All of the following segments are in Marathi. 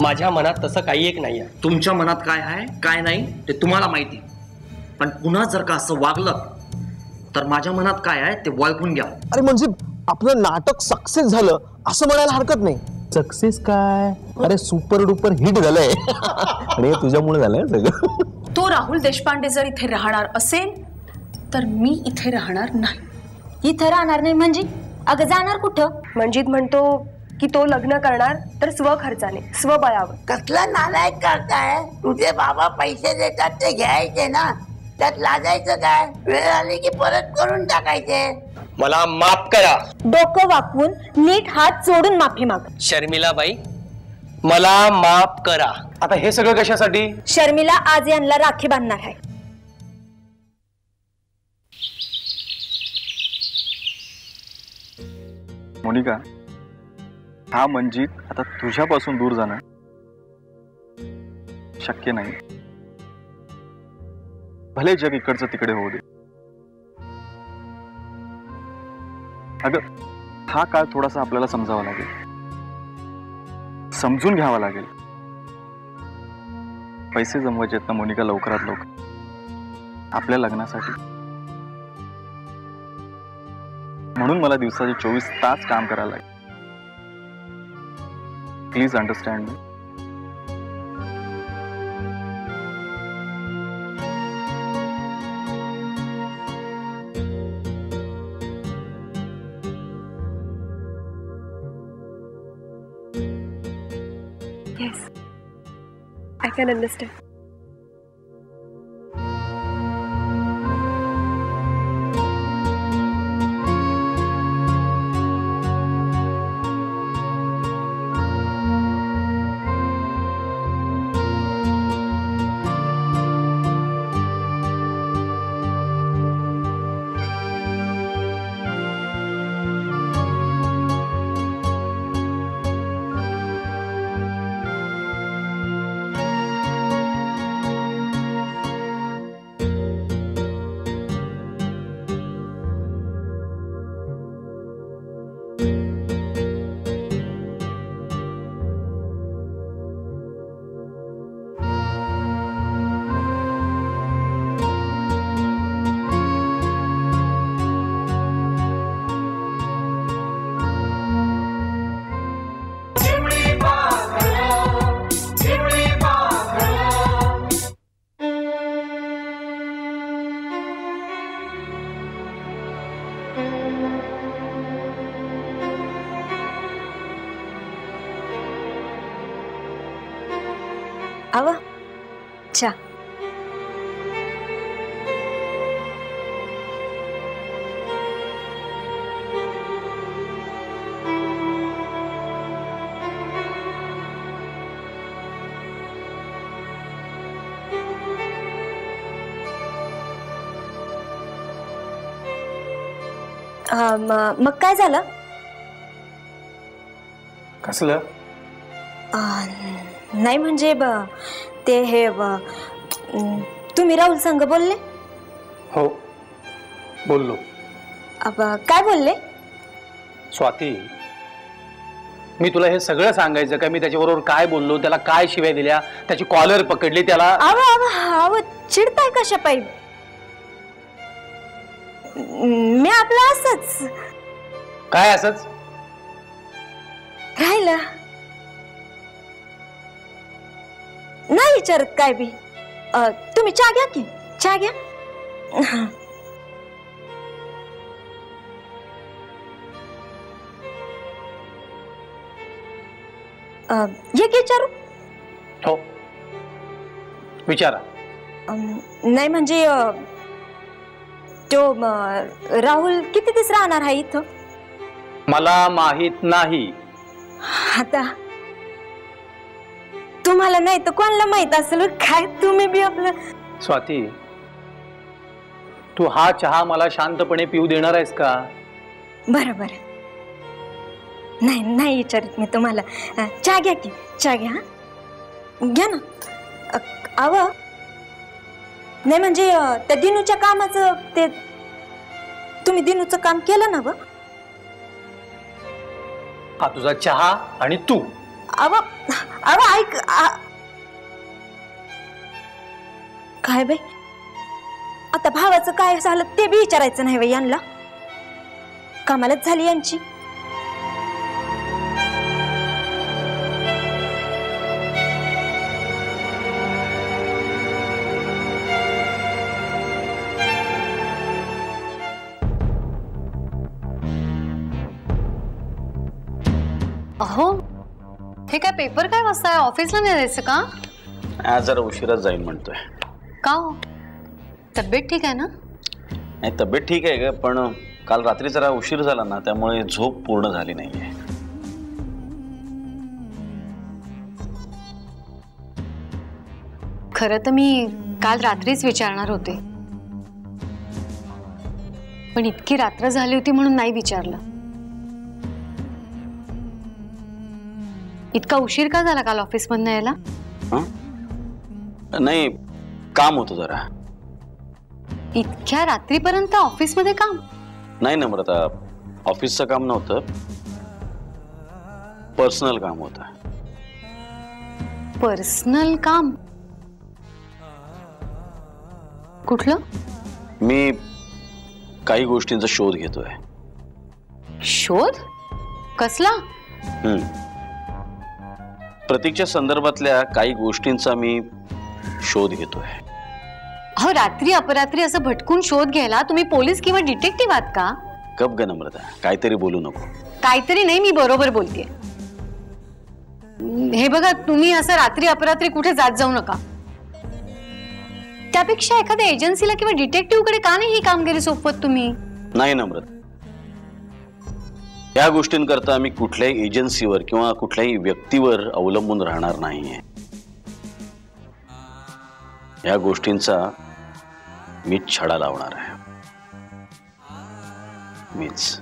माझ्या मनात तसं काही एक नाही आहे. तुमच्या मनात काय आहे काय नाही ते तुम्हाला माहिती, पण पुन्हा जर का असं वागलं तर माझ्या मनात काय आहे ते वळखून घ्या. अरे म्हणजे आपलं नाटक सक्सेस झालं असं म्हणायला हरकत नाही. सक्सेस काय, अरे सुपर डुपर हिट झालंय अरे तुझ्यामुळे झालंय सगळं. तो राहुल देशपांडे जर इथे राहणार असेल तर मी इथे राहणार नाही. इथे राहणार नाही म्हणजे? अगं जाणार कुठं? मंजित म्हणतो की तो लग्न करणार तर स्वखर्चाने स्वबळावर. कसला नालायक करताय? तुझे बाबा पैसे देतात ते घ्यायचे ना, त्यात लाजायचं काय? वेळ आली की परत करून टाकायचे. मला माफ करा. डोकं वाकवून नीट हात जोडून माफी माग. शर्मिलाबाई मला माफ करा. आता हे सगळं कशासाठी? शर्मिला आज यांना राखी बांधणार आहे. मोनिका, हा मंजित आता तुझ्यापासून दूर जाणं शक्य नाही. भले जग इकडचं तिकडे होऊ दे. अगं हा काळ थोडासा आपल्याला समजावा लागेल, समजून घ्यावा लागेल. पैसे जमवायचे आहेत ना मोनिका लवकरात लवकर आपल्या लग्नासाठी. म्हणून मला दिवसाचे 24 तास काम करायला लागेल. Please understand me. Yes, I can understand. आवा चा. मग काय झालं? कसलं? नाही म्हणजे ते हे तुम्ही राहुल संग बोलले? हो बोललो. काय बोलले? स्वाती, मी तुला हे सगळं सांगायचं का? मी त्याच्याबरोबर काय बोललो, त्याला काय शिव्या दिल्या, त्याची कॉलर पकडली, त्याला चिडताय कशा पाहिजे? मी आपलं असंच काय असंच? राहिलं नाही विचारत काय बी. तुम्ही चहा घ्या की, चहा घ्या. एक विचारू? हो विचारा. नाही म्हणजे तो राहुल किती दिवस राहणार आहे इथं? मला माहित नाही. आता तुम्हाला नाही तर कोणाला माहित असेल काय? तुम्ही बी आपलं. स्वाती, तू हा चहा मला शांतपणे पिऊ देणार आहेस का? बरं बरं. नाही नाही विचारत मी तुम्हाला. चहा घ्या की, चहा घ्या. घ्या ना. आव नाही म्हणजे त्या दिनूच्या कामाचं ते तुम्ही दिनूचं काम केलं ना? हा तुझा चहा आणि तू. अव अव ऐक. काय बाई आता भावाचं काय झालं ते बी विचारायचं नाही बाई यांना. कामालाच झाली यांची. अहो हे काय पेपर काय वाजताय? ऑफिसला नाही जायचं का? आज जरा उशिराच जाईन म्हणतोय. का हो? तब्येत ठीक आहे ना? नाही तब्येत ठीक आहे ग, पण काल रात्री जरा उशीर झाला ना, त्यामुळे झोप पूर्ण झाली नाहीये. खरं तर मी काल रात्रीच विचारणार होते, पण इतकी रात्र झाली होती म्हणून नाही विचारलं. इतका उशीर का झाला काल ऑफिस मधनं यायला? नाही काम होतं जरा. इतक्या रात्रीपर्यंत ऑफिस मध्ये काम? नाही नम्रता, ऑफिसचं काम नव्हतं, पर्सनल काम होतं. पर्सनल काम? कुठलं? मी काही गोष्टींचा शोध घेतोय. शोध? कसला? प्रतीकच्या संदर्भातल्या काही गोष्टींचा मी शोध घेतोय. अहो रात्री अपरात्री असं भटकून शोध घ्यायला तुम्ही पोलीस किंवा डिटेक्टिव्ह आहात का? गप ग नम्रता, काहीतरी बोलू नको. काहीतरी नाही, मी बरोबर बोलतेय. हे बघा, तुम्ही असं रात्री अपरात्री कुठे जात जाऊ नका. त्यापेक्षा एखाद्या एजन्सीला किंवा डिटेक्टिव्ह कडे का नाही ही कामगिरी सोपवत तुम्ही? नाही नम्रता, या गोष्टींकरता मी कुठल्याही एजन्सीवर किंवा कुठल्याही व्यक्तीवर अवलंबून राहणार नाहीये. या गोष्टींचा मीच छडा लावणार आहे. मीच.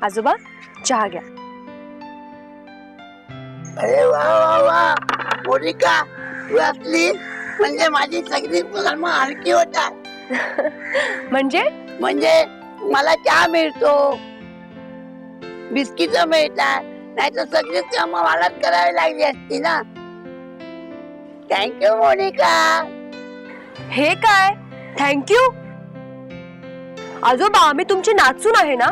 आजोबा चहा घ्या. अरे वा वा वा मोनिका, तू असली म्हणजे माझी सगळी कर्म हलकी होतात. म्हणजे मला चहा मिळतो, बिस्किट मिळतात, नाही तर सगळीच काम मलाच करावी लागली असती ना. थँक्यू मोनिका. हे काय थँक्यू? आजोबा आम्ही तुमची नाचून आहे ना,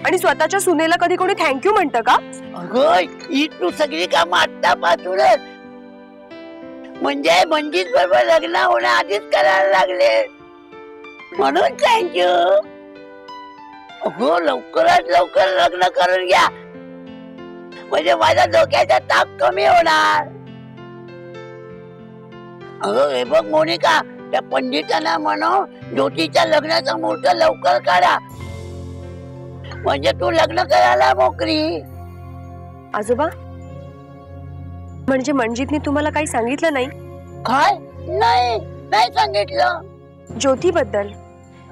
आणि स्वतःच्या सुनेला कधी कोणी थँक्यू म्हणतं का? अगं ही तू सगळी काम आतापासूनच म्हणजे मंजित बरोबर लग्न होण्याआधीच करायला लागले म्हणून थँक्यू. अगो लवकरात लवकर लग्न करून घ्या, म्हणजे माझ्या डोक्याचा ताप कमी होणार. अगं हे बघ मोनिका, त्या पंडितांना म्हणो ज्योतीच्या लग्नाचा मुहूर्त लवकर काढा, म्हणजे तू लग्न करायला मोकरी. आजोबा, म्हणजे मंजितने तुम्हाला काही सांगितलं नाही? काय? नाही नाही सांगितलं. ज्योतीबद्दल?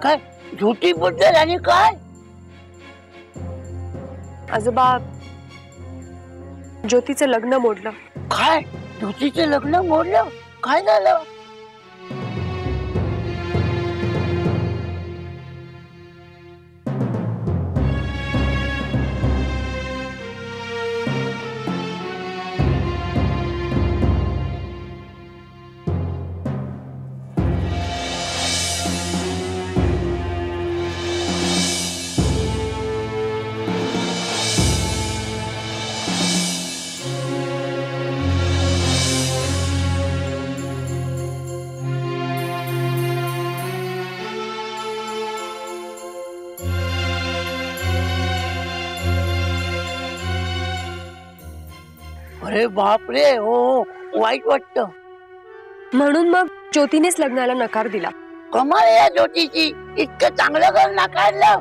काय ज्योतीबद्दल आणि काय? आजोबा, ज्योतीचं लग्न मोडलं. काय? ज्योतीचं लग्न मोडलं? काय झालं? अरे बापरे, हो वाईट वाटतं. म्हणून मग ज्योतीनेच लग्नाला नकार दिला. कमाल या ज्योतीची, इतकं चांगलं घर नाकारलं.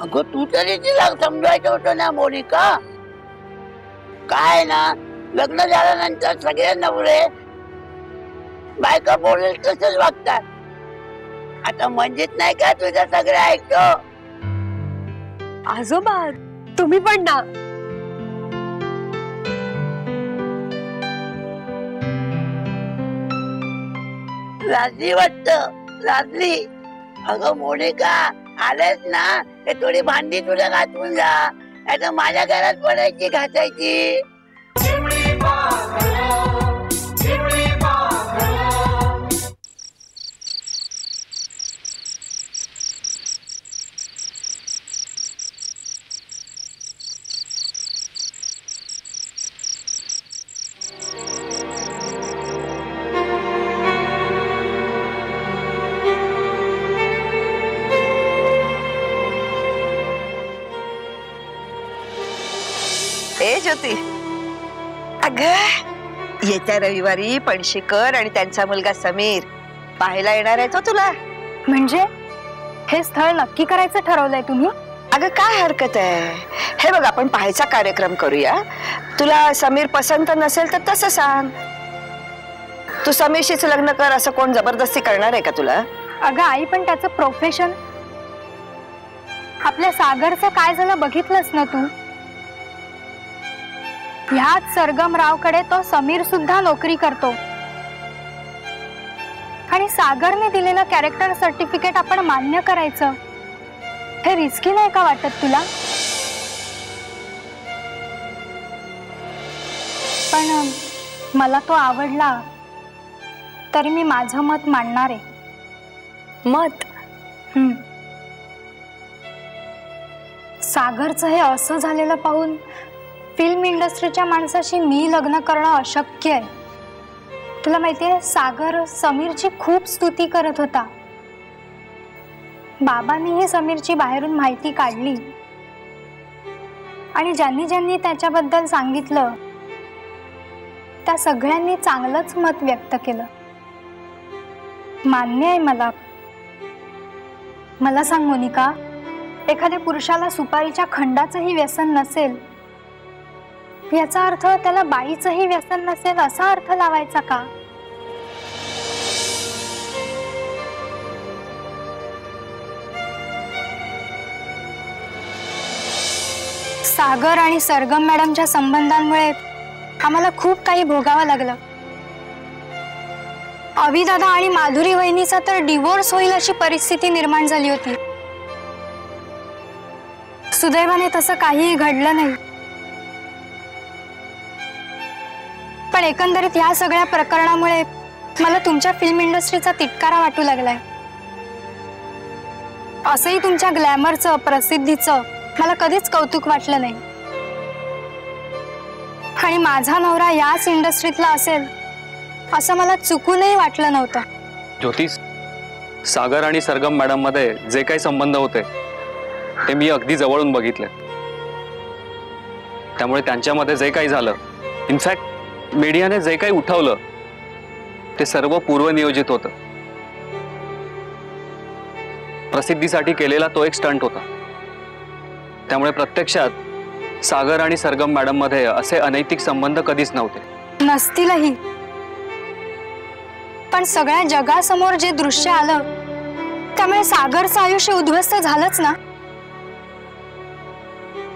अगं तू तरी तिला समजायचं होतं ना मोनिका. काय ना, लग्न झाल्यानंतर सगळे नवरे बायका बोलेल तसंच वागतात. आता म्हणजेच नाही का तुझं सगळं ऐकतो. आजोबा, तुम्ही पण ना. लाजली वाटतं, लाजली. अगं मोनिका, आलेस ना ते थोडी भांडी तुला घातून जा, आता माझ्या घरात पडायची घासायची. ए ज्योती, अगं येत्या रविवारी पणशीकर आणि त्यांचा मुलगा समीर पाहायला येणार आहे तो तुला. म्हणजे हे स्थळ नक्की करायचं ठरवलंय तुम्ही? अगं काय हरकत आहे, हे बघ आपण पाहायचा कार्यक्रम करूया. तुला समीर पसंत नसेल तर तसं सांग. तू समीरशीच लग्न कर असं कोण जबरदस्ती करणार आहे का तुला? अगं आई, पण त्याचं प्रोफेशन, आपल्या सागरचं काय झालं बघितलंस ना तू. ह्याच सरगमरावकडे तो समीर सुद्धा नोकरी करतो आणि सागरने दिलेलं कॅरेक्टर सर्टिफिकेट आपण मान्य करायचं, हे रिस्की नाही का वाटत तुला? पण मला तो आवडला तरी मी माझं मत मांडणार आहे. मत? सागरचं हे असं झालेलं पाहून फिल्म इंडस्ट्रीच्या माणसाशी मी लग्न करणं अशक्य आहे. तुला माहितीये, सागर समीरची खूप स्तुती करत होता. बाबांनीही समीरची बाहेरून माहिती काढली आणि ज्यांनी ज्यांनी त्याच्याबद्दल सांगितलं त्या सगळ्यांनी चांगलंच मत व्यक्त केलं. मान्य आहे मला. मला सांग मोनिका, एखाद्या पुरुषाला सुपारीच्या खंडाचंही व्यसन नसेल याचा अर्थ त्याला बाईचंही व्यसन नसेल असा अर्थ लावायचा का? सागर आणि सरगम मॅडमच्या संबंधांमुळे आम्हाला खूप काही भोगावं लागलं. अविदादा आणि माधुरी वहिनीचा तर डिवोर्स होईल अशी परिस्थिती निर्माण झाली होती. सुदैवाने तसं काहीही घडलं नाही. पण एकंदरीत ह्या सगळ्या प्रकरणामुळे मला तुमच्या फिल्म इंडस्ट्रीचा तिटकारा वाटू लागलाय. असंही तुमच्या ग्लॅमरचं, प्रसिद्धीचं मला कधीच कौतुक वाटलं नाही. आणि माझा नवरा याच इंडस्ट्रीतला असेल असं मला चुकूनही वाटलं नव्हतं. ज्योती, सागर आणि सरगम मॅडम मध्ये जे काही संबंध होते ते मी अगदी जवळून बघितले. त्यामुळे त्यांच्यामध्ये जे काही झालं, इनफॅक्ट मीडियाने जे काही उठवलं ते सर्व पूर्वनियोजित होतं. प्रसिद्धीसाठी केलेला तो एक स्टंट होता. त्यामुळे प्रत्यक्षात सागर आणि सरगम मॅडम मध्ये असे अनैतिक संबंध कधीच नव्हते. नसतीलही, पण सगळ्या जगासमोर जे दृश्य आलं त्यामुळे सागरचं आयुष्य उद्ध्वस्त झालंच ना.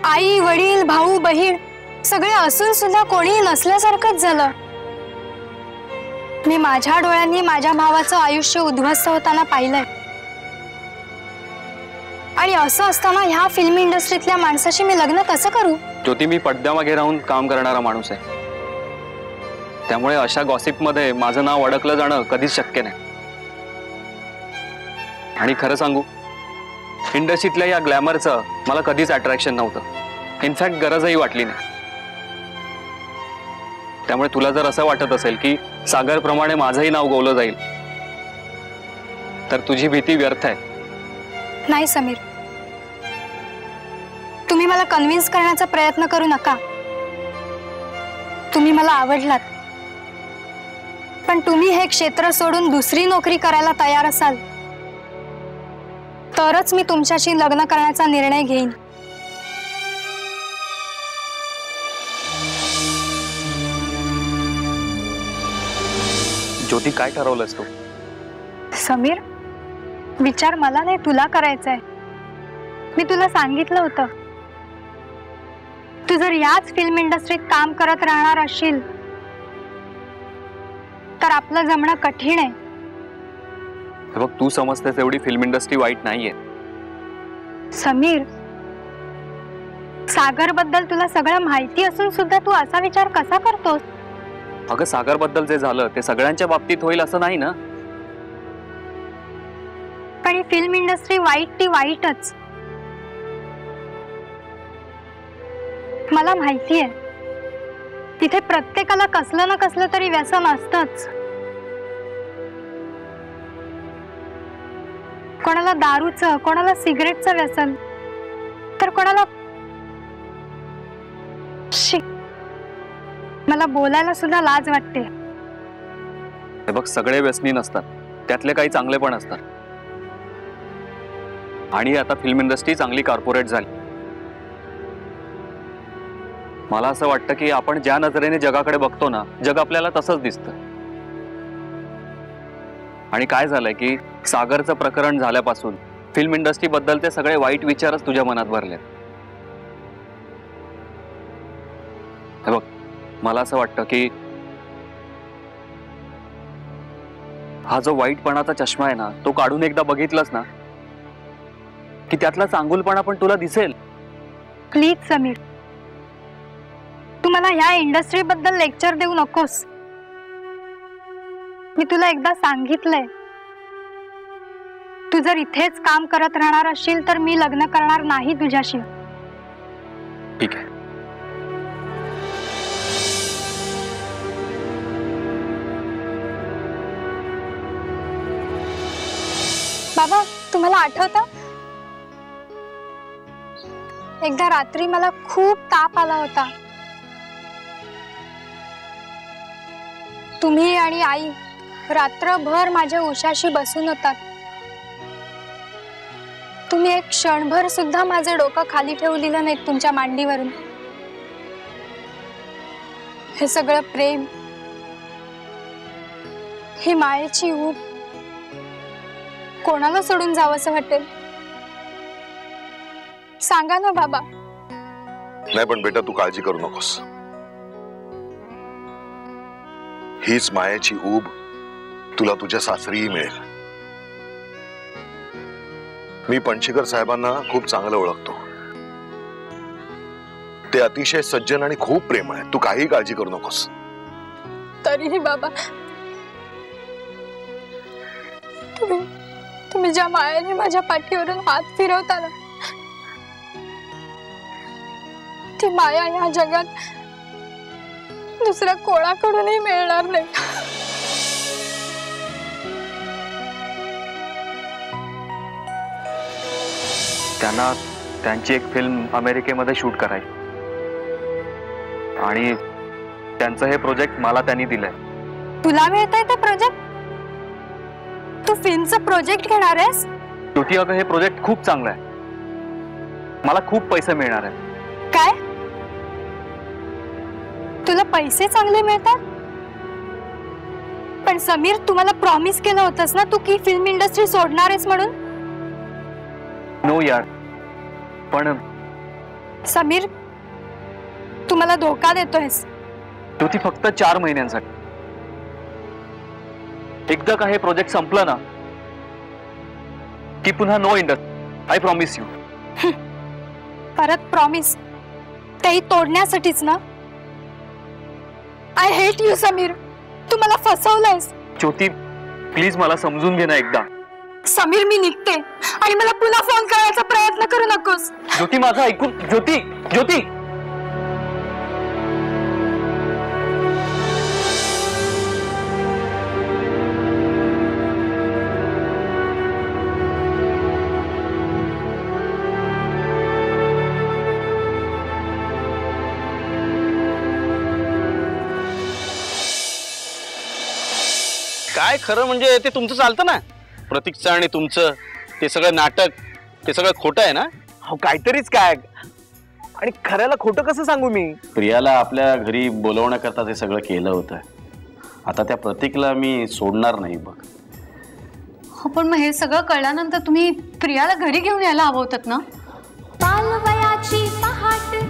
आई वडील भाऊ बहीण सगळे असून सुद्धा कोणीही नसल्यासारखंच झालं. मी माझ्या डोळ्यांनी माझ्या भावाचं आयुष्य उद्ध्वस्त होताना पाहिलंय. आणि असं असताना ह्या फिल्म इंडस्ट्रीतल्या माणसाशी मी लग्न कसं करू? ज्योती, मी पडद्यामागे राहून काम करणारा माणूस आहे. त्यामुळे अशा गॉसिपमध्ये माझं नाव अडकलं जाणं कधीच शक्य नाही. आणि खरं सांगू, इंडस्ट्रीतल्या या ग्लॅमरचं मला कधीच अट्रॅक्शन नव्हतं. इनफॅक्ट गरजही वाटली नाही. त्यामुळे तुला जर असं वाटत असेल की सागरप्रमाणे माझंही नाव गोवलं जाईल तर तुझी भीती व्यर्थ आहे. नाही समीर, तुम्ही मला कन्व्हिन्स करण्याचा प्रयत्न करू नका. तुम्ही मला आवडलात, पण तुम्ही हे क्षेत्र सोडून दुसरी नोकरी करायला तयार असाल तरच मी तुमच्याशी लग्न करण्याचा निर्णय घेईन. ज्योती, काय ठरवलंस तू? समीर, विचार मला नाही, तुला करायचंय. मी तुला सांगितलं होतं, तू जर याच फिल्म इंडस्ट्रीत काम करत राहणार असशील तर आपलं जमणं कठीण आहे. बघ, तू समजतेस एवढी फिल्म इंडस्ट्री वाईट नाहीये. समीर, सागर बद्दल तुला सगळं माहिती असून सुद्धा तू असा विचार कसा करतोस? अगं, सागर बद्दल जे झालं ते सगळ्यांच्या बाबतीत होईल असं नाही ना. पण ही फिल्म इंडस्ट्री वाईट ती वाईटच. मला माहिती आहे, तिथे प्रत्येकाला कसलं ना कसलं तरी व्यसन असतंच. कोणाला दारूचं, कोणाला सिगरेटचं व्यसन, तर कोणाला मला बोलायला सुद्धा लाज वाटते. हे बघ, सगळे व्यसनी नसतात, त्यातले काही चांगले पण असतात. आणि आता फिल्म इंडस्ट्री चांगली कॉर्पोरेट झाली. मला असं वाटतं की आपण ज्या नजरेने जगाकडे बघतो ना, जग आपल्याला तसंच दिसतं. आणि काय झालंय की सागरचं प्रकरण झाल्यापासून फिल्म इंडस्ट्री बद्दल ते सगळे वाईट विचारच तुझ्या मनात भरलेत. हे बघ, मला असं वाटतं की हा जो वाईटपणाचा चष्मा आहे ना, तो काढून एकदा बघितलंस ना की त्यातला चांगुलपणा पण तुला दिसेल. प्लीज समीर, तू मला ह्या इंडस्ट्री बद्दल लेक्चर देऊ नकोस. मी तुला एकदा सांगितलंय, तू जर इथेच काम करत राहणार असशील तर मी लग्न करणार नाही तुझ्याशी. ठीक आहे. बाबा, तुम्हाला आठवतं एकदा रात्री मला खूप ताप आला होता. तुम्ही आणि आई रात्रभर माझ्या उशाशी बसून होतात. तुम्ही एक क्षणभर सुद्धा माझे डोकं खाली ठेवलेलं नाही तुमच्या मांडीवरून. हे सगळं प्रेम, ही मायेची ऊब कोणाला सोडून जावंसं वाटेल? सांगा ना बाबा. नाही, पण बेटा तू काळजी करू नकोस. हीच मायेची ऊब तुला तुझ्या सासरीही मिळेल. मी पणशीकर साहेबांना खूप चांगलं ओळखतो. ते अतिशय सज्जन आणि खूप प्रेमळ आहे. तू काही काळजी करू नकोस. तरीही बाबा, तुम्ही ज्या मायेने माझ्या पाठीवरून हात फिरवता ना, ती माया या जगात दुसऱ्या कोणाकडूनही मिळणार नाही. त्यांना त्यांची एक फिल्म अमेरिकेमध्ये शूट करायची आणि त्यांचं हे प्रोजेक्ट मला त्यांनी दिलंय. तुला मिळतंय ते प्रोजेक्ट? तू फिल्मचं प्रोजेक्ट घेणार आहेस? ज्योती अगं हे प्रोजेक्ट खूप चांगलं आहे, मला खूप पैसे मिळणार आहेत. काय? तुला पैसे चांगले मिळतात? पण समीर, तुम्हाला प्रॉमिस केलं होतंस ना तू की फिल्म इंडस्ट्री सोडणार आहेस म्हणून. नो यार, पण समीर, तू मला धोका देतोयस. ज्योती फक्त 4 महिन्यांसाठी. एकदा का हे प्रोजेक्ट संपलं ना की पुन्हा know industry. I promise you. परत प्रॉमिस, तेही तोडण्यासाठीच ना? आय हेट यू समीर, तू मला फसवलंयस. ज्योती प्लीज मला समजून घे ना एकदा. समीर, मी निघते आणि मला पुन्हा फोन करायचा प्रयत्न करू नकोस. ज्योती माझं ऐकून. ज्योती, ज्योती. काय खरं म्हणजे ते तुमचं चालतं ना, प्रतीकचं आणि तुमचं ते सगळं नाटक, ते सगळं खोटं आहे ना? हो काहीतरीच काय, आणि खऱ्याला खोटं कसं सांगू मी? प्रियाला आपल्या घरी बोलवण्याकरता ते सगळं केलं होतं. आता त्या प्रतीकला मी सोडणार नाही बघ. हो पण मग हे सगळं कळल्यानंतर तुम्ही प्रियाला घरी घेऊन यायला हवं होतं ना? बालवयाची पहाट